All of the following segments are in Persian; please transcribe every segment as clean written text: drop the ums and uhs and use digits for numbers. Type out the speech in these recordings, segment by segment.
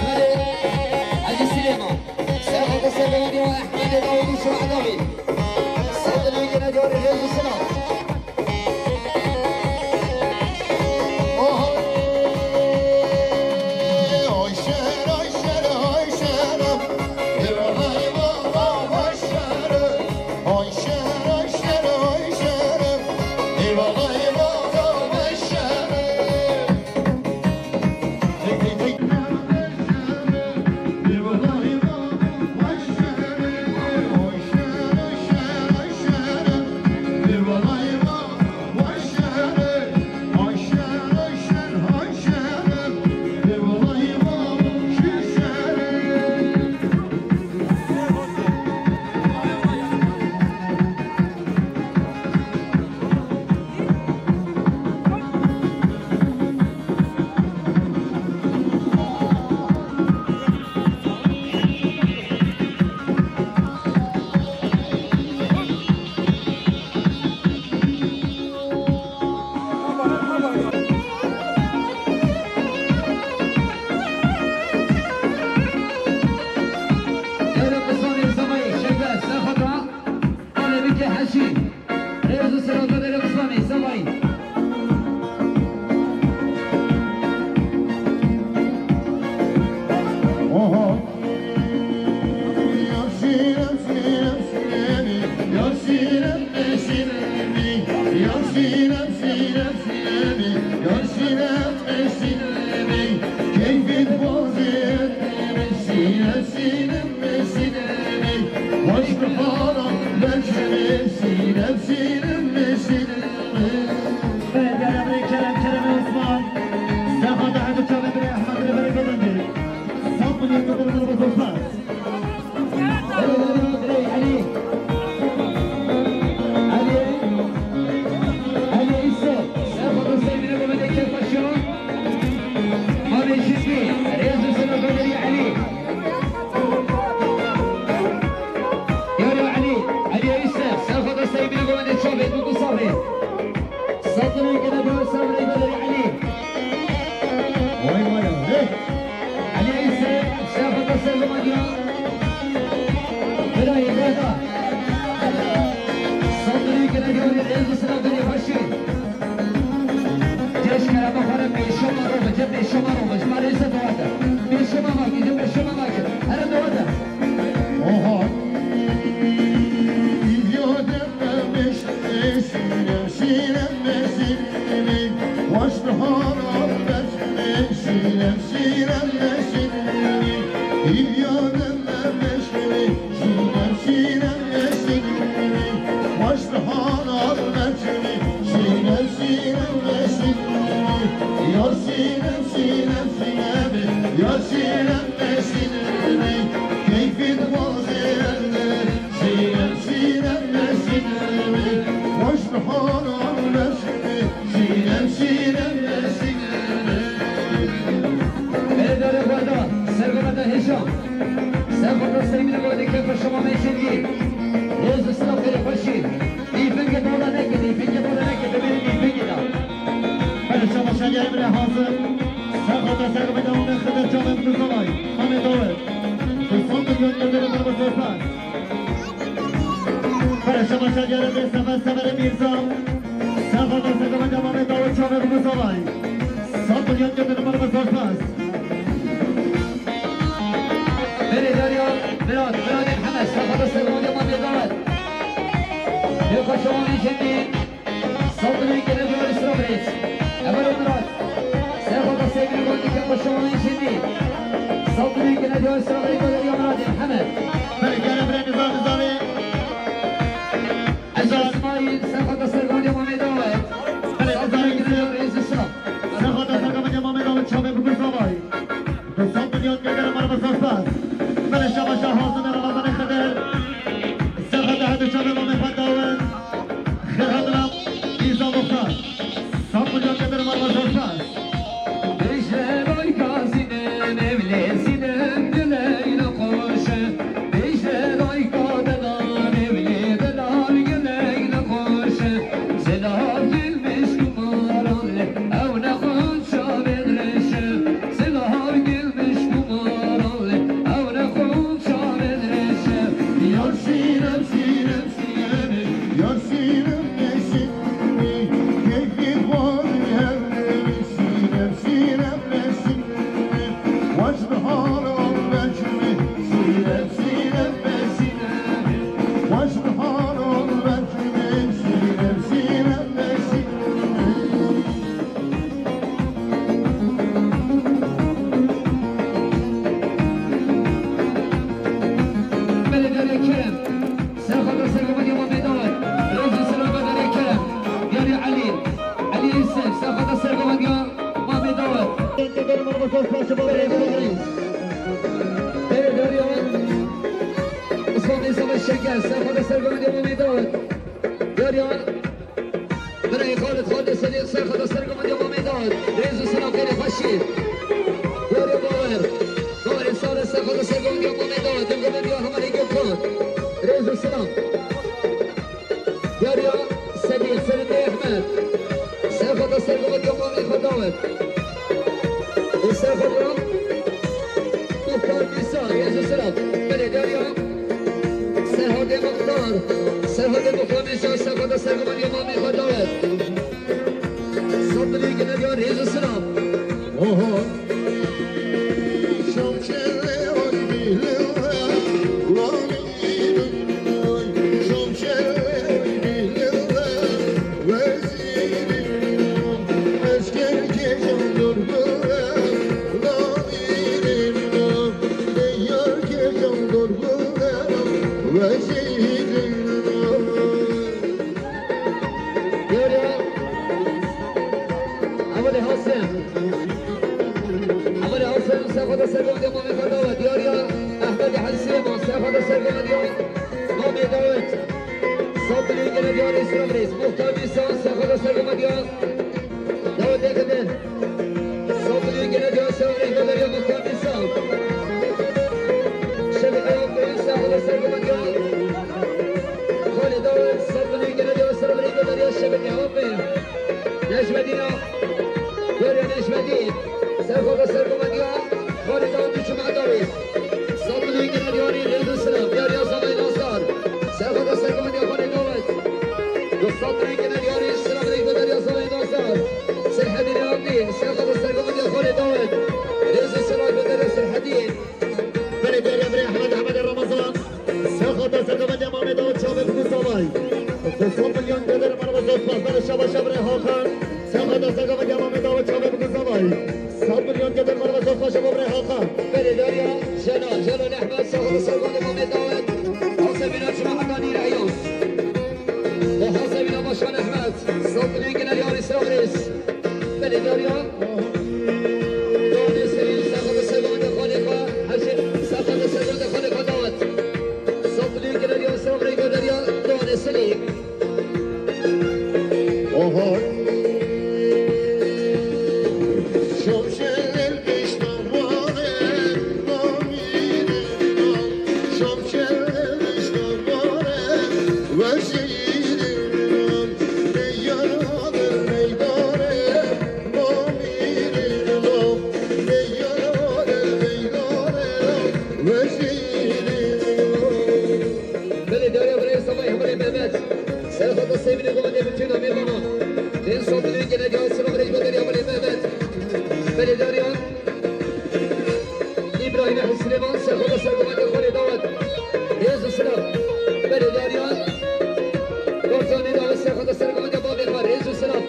Ready? Sinem sinem sinem Hoş bahara Berçeme sinem sinem sinem Kerem Osman Sefada Hadi Çalın Bire Ahmet Bire Kazandı Sapın yakıdır Mırmız Osman Ali ise Sefada Sevgili Mehmet Kerpaşo Abi Şizmi Rezu Sena Kaderi Ali Yürü Ali ise Sefada Sevgili Mehmet Çabet Mutlu Sabri Satırı gene böyle Sabri Kaderi Ali Ali ise Sefada Sevgili Mehmet Bırakın burada. Saldırıyı gene görüyor. Elbisine beni başı. Ceşkara bakarım bir şomar olmuş. Cep bir şomar olmuş. Marisa doğada. Bir şomar bak. Gidip bir şomar bak. Her doğada. Oha İlyadem memiş Sinem sinem sinem Hoş bahara Berçeme sinem sinem sinem İlyadem memiş Sinem sinem sinem Hoş bahara Berçeme sinem sinem sinem Yar sinem sinem sinem Yar sinem sinem Keyfin vaziyetler Sinem sinem sinem Hoş bahara Berçeme sinem sinem sinem Belediyede burada. Sergomada Hişam. Sergomada sevgili böyle Kerpaşo'ma meşilgi. Rezu Sınav Bire başı. İpinge doğru ne gidi. İpinge doğru ne gidi. Benim İpinge da. Böyle çalışan yer bile hazır. Sergomada onu kadar canım kızılay. Mehmet Oğuz. Son bir gönderdiğini Mırmız Osman. Böyle çalışan yer bile sever Mirza. Sergomada Mehmet Oğuz canım kızılay. Son bir gönderdiğini Mırmız Osman. Belediyede Berat Hames. Sergomada Sergomada Mehmet Oğuz. Kerpaşo'ma meşilgi. Saldırıyı gene böyle Sabri. Emel Murat. Sergomada sevgili böyle Kerpaşo'ma meşilgi. Saldırıyı gene böyle Sabri Kaderi Murat Hamed. Belediyede Bre Nizami. Aziz İsmail. Sergomada Sergomada Mehmet Oğuz. Saldırıyı gene böyle Rezu Sınav. Sergomada Sergomada Mehmet Oğuz. Çabuk bu kızlamay. Son milyon gönderim Mırmız Osman. Böyle şabaşa hazırlar Ramazan'a kadar. Sergomada hadi çabuk Mehmet Oğuz. Kırhadram İza Muhtar. Son milyon gönderim Mırmız Osman. Bejler oy kazinem evlesinem güleyle koşu. Bejler oy kadedan evli delal güleyle koşu. Selah gelmiş kumaralı evne kunça bedreşi. Selah gelmiş kumaralı evne kunça bedreşi. Yar sinem sinem sinem Yar sinem sinem Keyfin vaziyetler Sinem sinem sinem Hoş bahara Berçeme sinem sinem sinem Hoş bahara Berçeme sinem sinem sinem Belediyede Kerem. Sergomada Sergomada Mehmet Oğuz. Rezu Sınav Kaderi Kerem. Yürü Ali İsem. Sergomada Sergomada Mehmet Oğuz. Belediyede Mırmız Osman. Belediyede Osman İsam Şeker. Sergomada Sergomada Mehmet Oğuz. Yürü Bırakın Khalid Sadiq. Sergomada Sergomada Mehmet Oğuz. Rezu Sınav Kaderi başı. Yürü Bağır İnsanı Sergomada Sergomada Mehmet Oğuz. Dengede diyor Hamari Gökhan. Rezu Sınav. Yürü Sadiq Sadiq Ahmet. Sergomada Sergomada Mehmet Oğuz. Sergomada Muhtar Nisa. Rezu Sınav. Belediyede Serhade Muhtar. Serhade Muhtar Nisa. Sergomada Sergomada Mehmet Oğuz. Saldırıyı gene diyor Rezu Sınav. Oha Şamşere oy bilirler Lamirim oy Şamşere oy bilirler Vezirim Esker gecem durdular Lamirim oy جلال احمد ساخذ سرقان امام داود حسابنا شما حقاني العيون وحسابنا باشان احمد صوت لينكنا اليوم اسرائيل بلي داريان دوني سرين ساخذ سرقان خالقا حشد ساخذ سرقان خالقا داود صوت لينكنا اليوم اسرائيل داريان دوني سرين سيخط السيمين الغمدي بتشينا ميرمانا لين صوت لينكنا اليوم اسرائيل داريان بلي مهمت بلي داريان إبراهيم حسنيمان سيخط السرقان خالي داود ريز السلام بلي داريان قرطاني داود سيخط السرقان بابي خار ريز السلام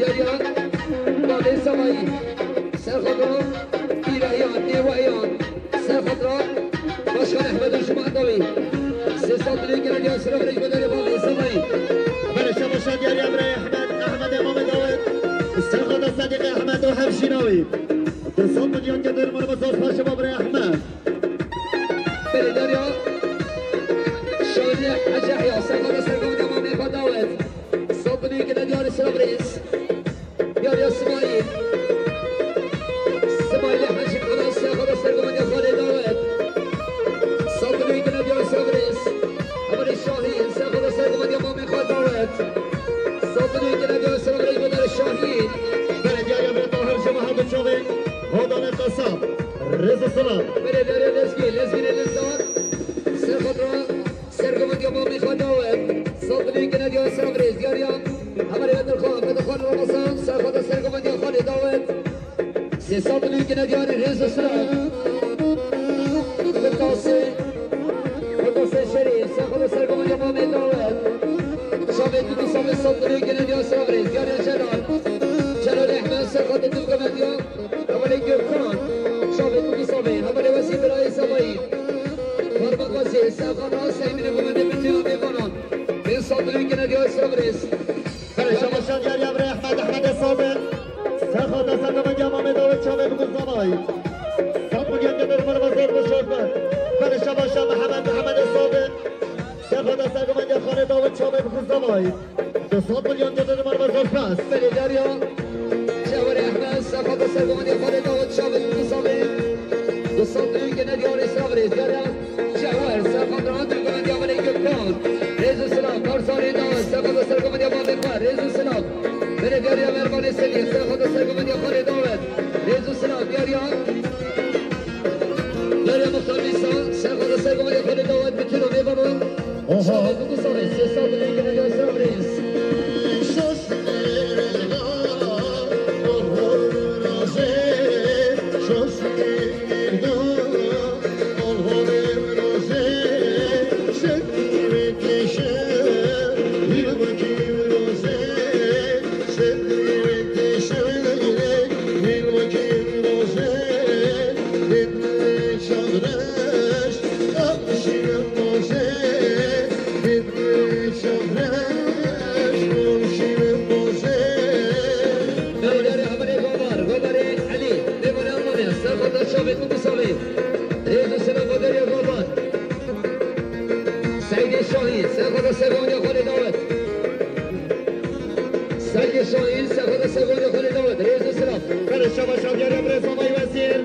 داريان بابي سماي سيخط إيرانيان نيوائيان سيخط باشان أحمد الجمعة دوي سيصوت لينكنا اليوم اسرائيل بابي سماي بله شما دياري أمري أحمد إمام داود استخدم الصديق أحمد وحب شناوي تصوت مليون كدر من مصاص باشا بابري أحمد بله داريا شوني حاج يحيى سيخط سرقان امام داود صوت لينكنا ديار اسرائيل ديار اسماعيل اسماعيل حاج خلاص سيخط سرقان خالد داود صوت لينكنا ديار اسرائيل أمر الشاهين سيخط سرقان امام خالد داود صوت لينكنا ديار اسرائيل بدر الشاهين بله دياري أمري طاهر جماعة بتشوفي هودان القصاب رزق السلام بله داريا لزقين الإنسان سيخط سرقان امام خالد داود صوت لينكنا ديار اسرائيل دياريا أمر بدخان رمضان سيخط سرقان خالد داود صوت لينكنا ديار رزق السلام بالتوصي الشريف سيخط سرقان امام داود شابت بتصمم صوت لينكنا ديار اسرائيل دياريا جلال احمد سيخط الدوكا مديا أولي جبران شابت بتصمم أولي وسيم رئيس أبوي فربق وزير سيخط راسي من أبو مدى بنتنا بيقانان من صوت لينكنا ديار اسرائيل بله شما دياري أمري أحمد الصادق سخط سرقان إمام داود شوفي بقصامي صوت مليون كدر من مصاص بشوفي بله شما محمد الصادق سخط سرقان خالد داود شوفي بقصامي تصوت مليون كدر من مصاص بس بلي داريا شاوري احمد سيخط سرقان خالد داود شابت بتصمم صوت لينكنا ديار اسرائيل داريا شاور سيخط الدوكا مديا أولي جبران ريز السلام قرصاني داود سيخط سرقان امام داود ريز السلام بلي داريا ميرمان سليم سيخط سرقان خالد داود ريز السلام داريا مختار نيسان سيخط سرقان خالد داود بتشينا ميرمانا شابت بتصمم صوت لينكنا ديار اسرائيل شابت بتصمم ريز السلام وداريا غابان سعيد الشاهين سيخط سرقان خالد داود سعيد الشاهين سيخط سرقان خالد داود ريز السلام بله شما دياري أمري سامي وزير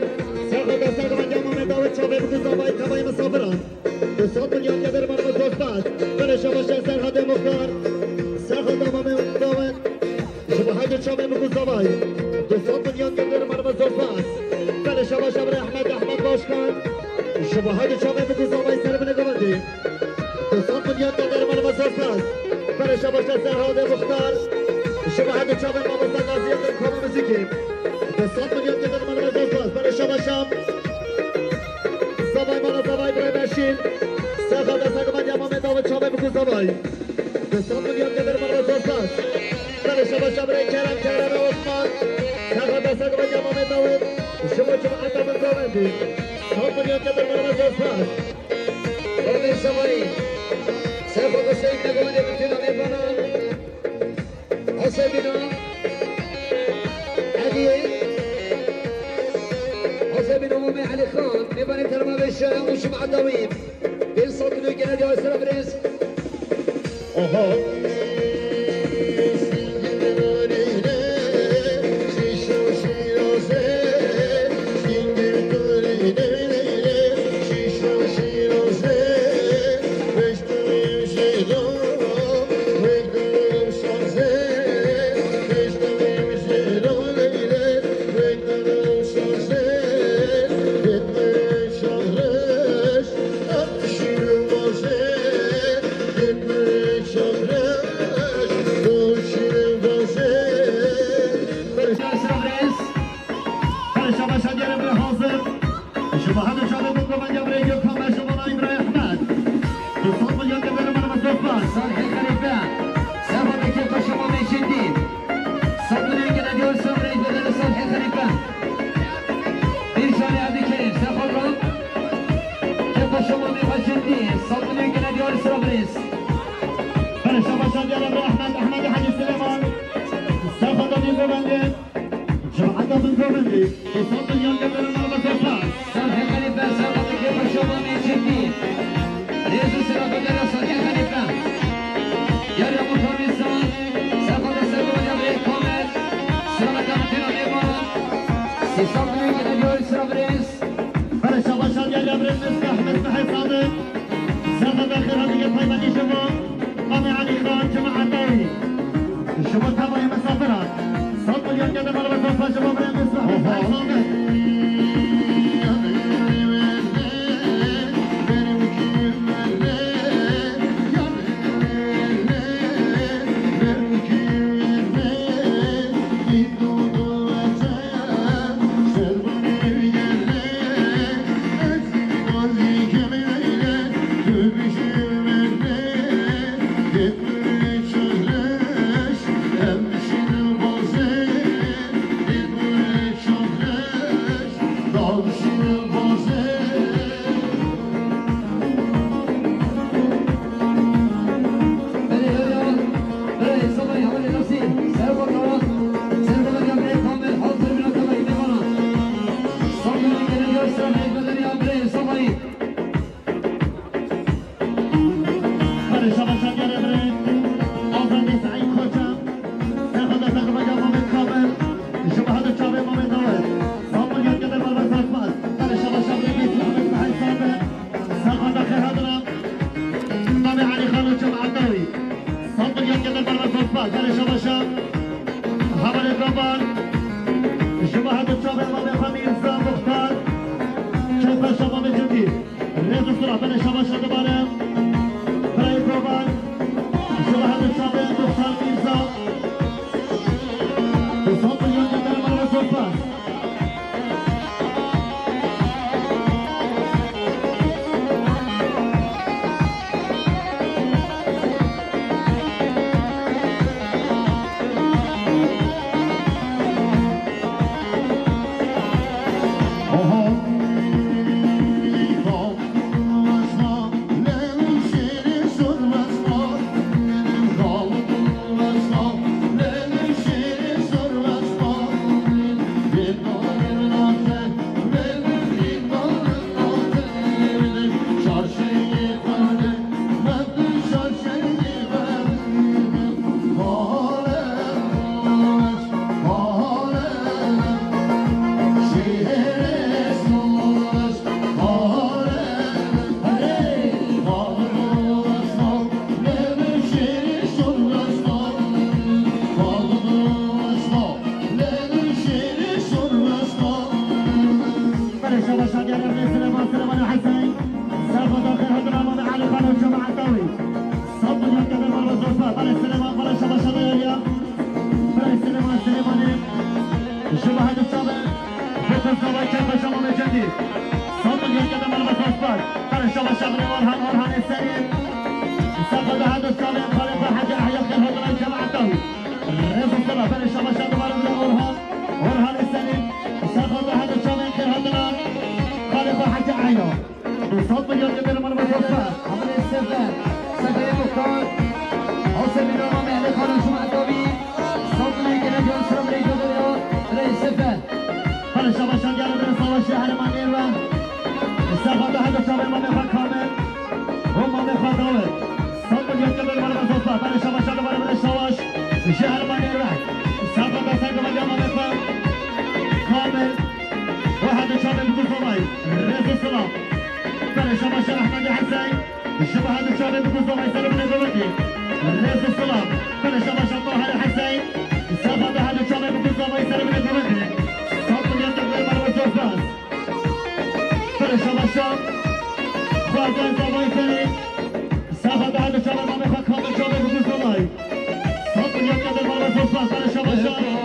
سخط سرقان إمام داود شوفي بقصامي تماي مسافران تصوت مليون كدر من مصاص بس بله شما سرحد مختار سخط إمام داود شبهات شوفي بقصامي تصوت مليون كدر من مصاص بس بله شما أحمد باشكان شبهات شوفي بقصامي سر من قبلدي تصوت مليون كدر من مصاص بس بله شما سرحد مختار شبهات شوفي ماموستا غازي الكومو موسيقي تصوت مليون كدر من مصاص بس بله شما زبای مانا زبای برای بشین سخت دست من یمام داود شامه بکن زبای دستان میلیون که در من رزاز بست بله شما شبره کرم عثمان سخت دست من یمام داود شما چما حتی من زامندی سخت میلیون يقدر مرة زوجات بابي سواري سيخوض السيد نقوم بمتنا ميبانا حسابنا عديد حسابنا مامي علي خان ميباني ترمى بالشارع وش مع الضويب بيصوت لوكينا دي وسلام رزق صالح الخليفة سافر بكيف الشباب من شديد صدنا يمكن أن يوصل رئيس بدل صالح الخليفة بيرشاني عبد الكريم سافر رب كيف الشباب من شديد صدنا يمكن أن يوصل رئيس فالشباب شادي رب أحمد حاج سليمان سافر ضمن كومندي جماعة ضمن كومندي صدنا يمكن أن يوصل صالح الخليفة سافر بكيف الشباب من شديد رئيس السلام بدل صالح الخليفة يا رب الخميسان سافر السلام يبريك كامل سلام كامتنا ميبانا سيصاب لي من اليوم سلام رئيس فالشباب شادي رب مسمح صادق سافر داخل هذه الطيبة شباب مامي علي خان جماعة الدوري الشباب تابعي مسافرات صوت مليون قدر مرة بس شباب رئيس مسمح صادق عينه صوت من يوم جبل مرة بسوسة عمل السفر سفر مختار حسن بن امام اهل خانم شما عطابی صوت من که نجان سرم ریجو دنیا رئیس سفر بله شما شنگل بر سوا شهر منیر و استفاده هد شما امام خان کامل و امام خان داود صوت من یوم جبل مرة بسوسة بله شما شنگل بر سواش شهر منیر و استفاده سرگ من امام خان کامل و هد شما بکوزومای رز السلام بله شما شهر احمد حسین شما هد شما بکوزومای سلام نگوندی رز السلام بله شما شهر طاهر حسین استفاده هد شما بکوزومای سلام نگوندی صوت من یوم جبل مرة بسوسة بله شما شهر خوازن زبای سری استفاده هد شما امام خان کامل شما بکوزومای صوت من یوم جبل مرة بسوسة بله شما شهر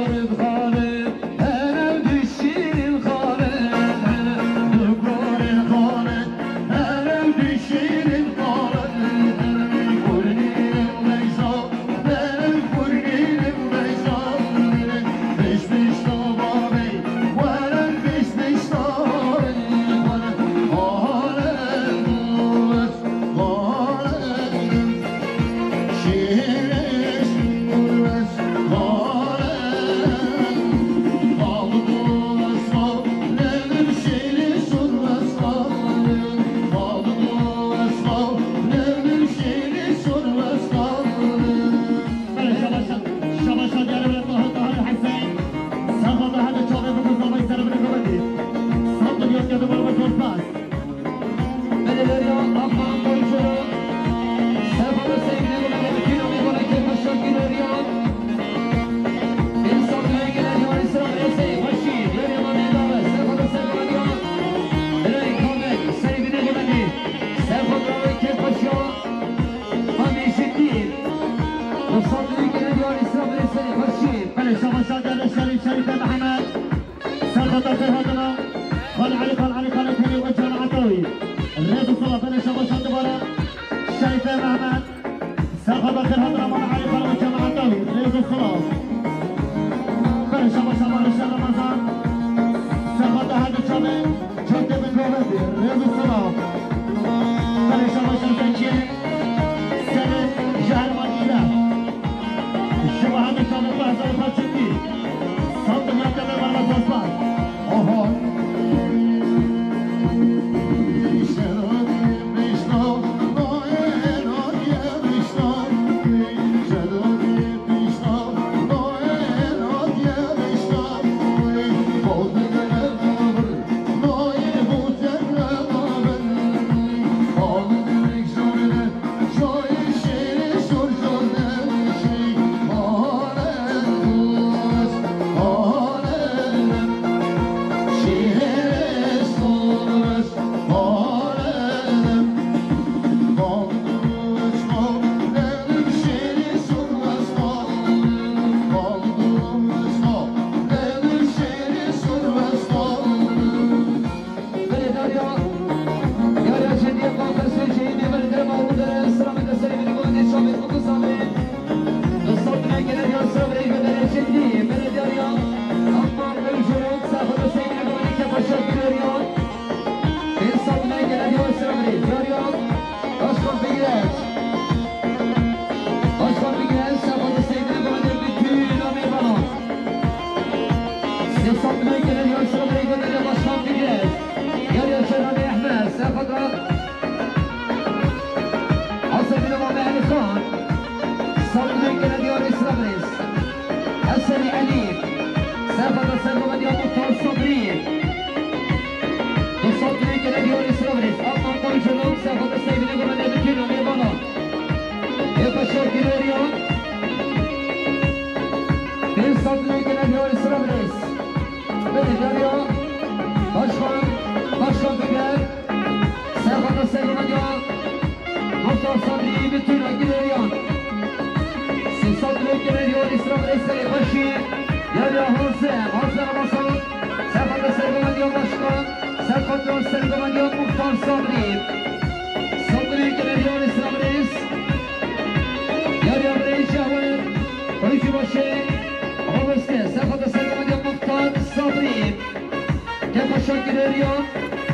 Şakir Eriyor,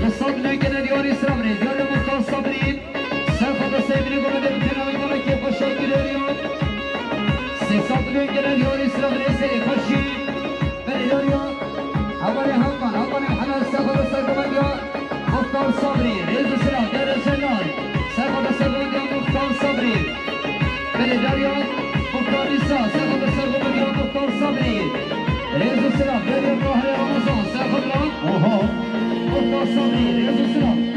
Yasak Lönken Eriyor İslam'ın. صبري رئيس السلام دار الجلال سيقود السرقومندية مختار صبري بلداريان مختار نساء سيقود السرقومندية مختار صبري رئيس السلام دار القاهرة رمضان سيقود مختار صبري رئيس السلام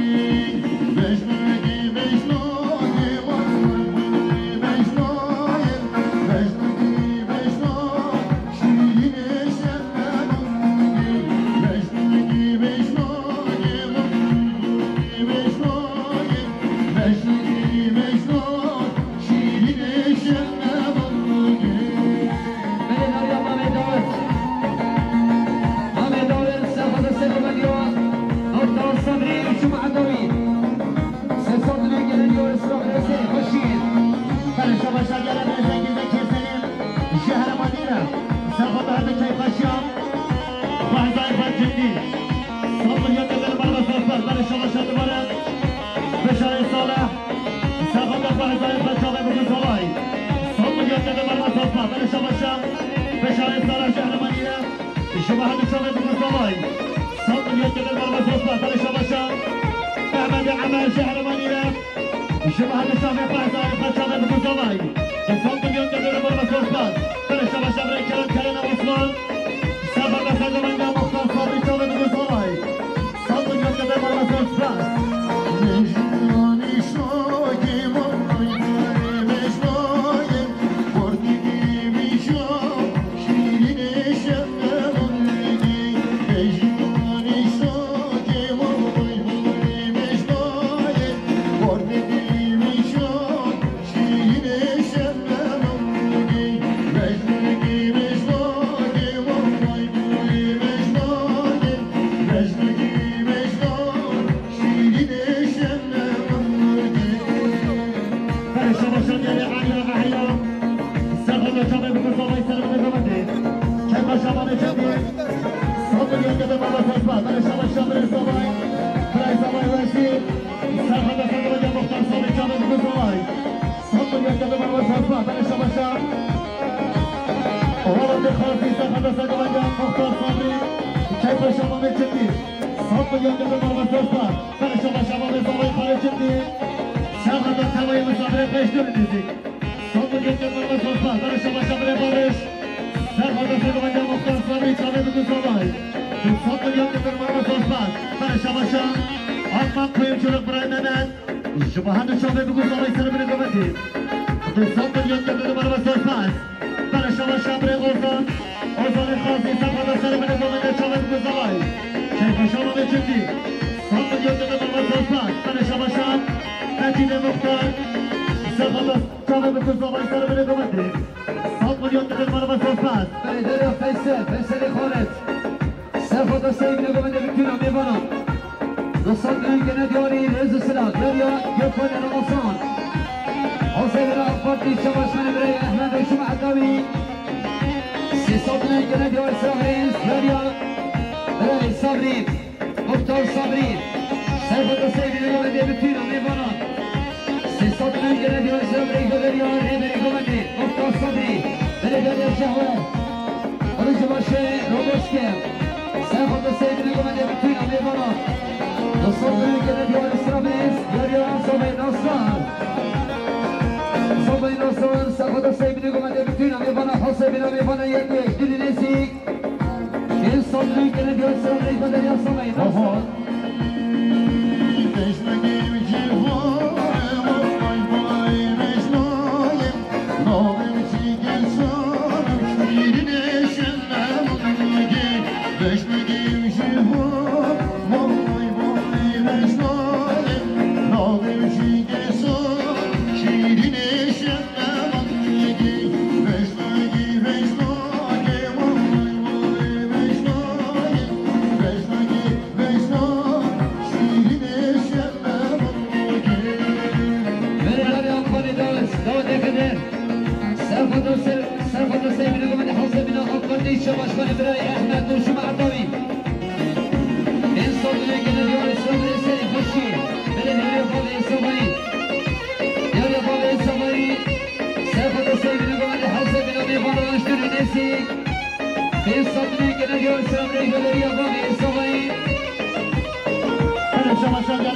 There's no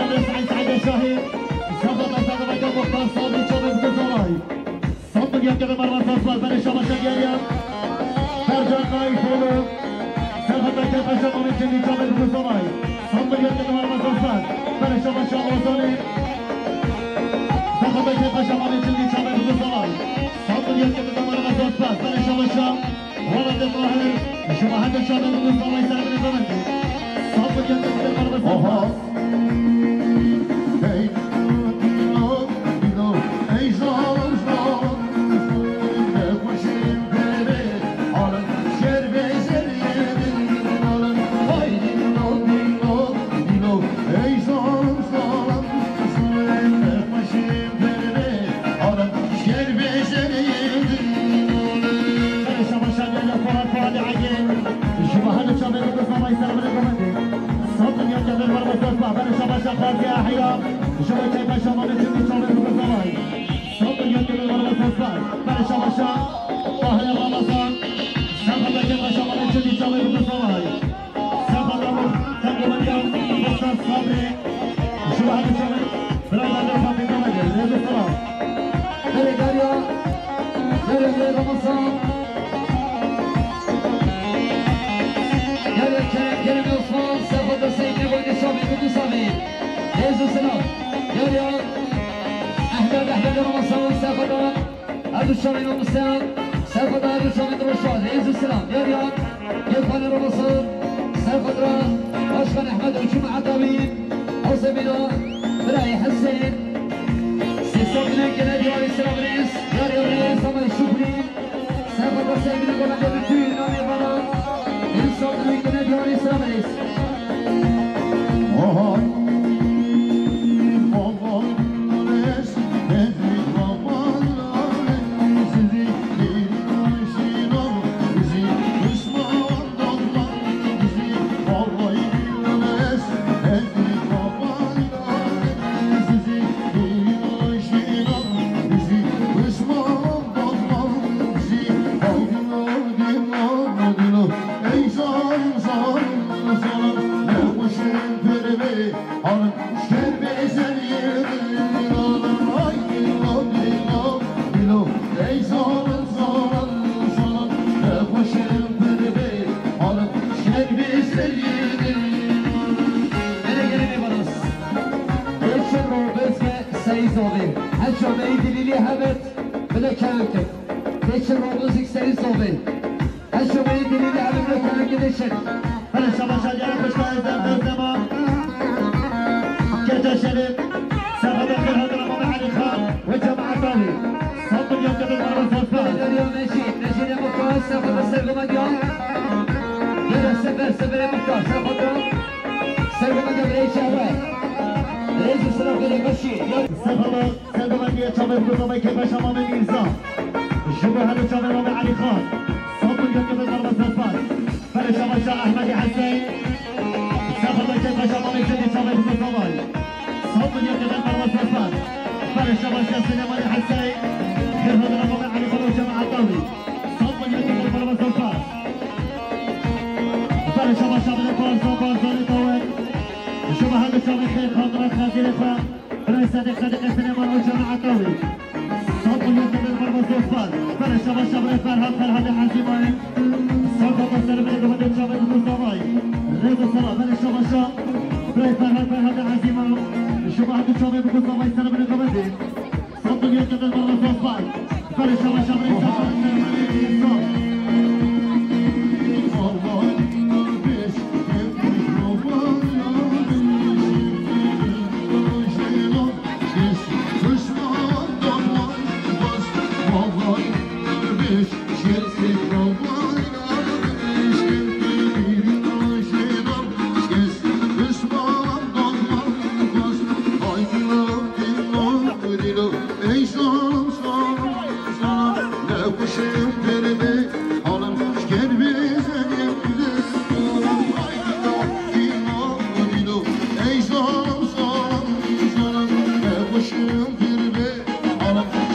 شباب سعيد سعيد الشاهي شباب سعيد مجال مختار صابي شباب بزواي صابي يمكن مرة تصل بين شباب شجيريا فرجان ناي فولو شباب كيف شباب من جديد شباب بزواي صابي يمكن مرة تصل بين شباب وصلي شباب كيف شباب من جديد شباب بزواي صابي يمكن مرة تصل بين شباب ولد الظاهر شباب هذا الشباب بزواي سلام الزمن صابي يمكن مرة تصل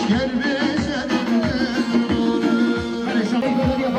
Gel be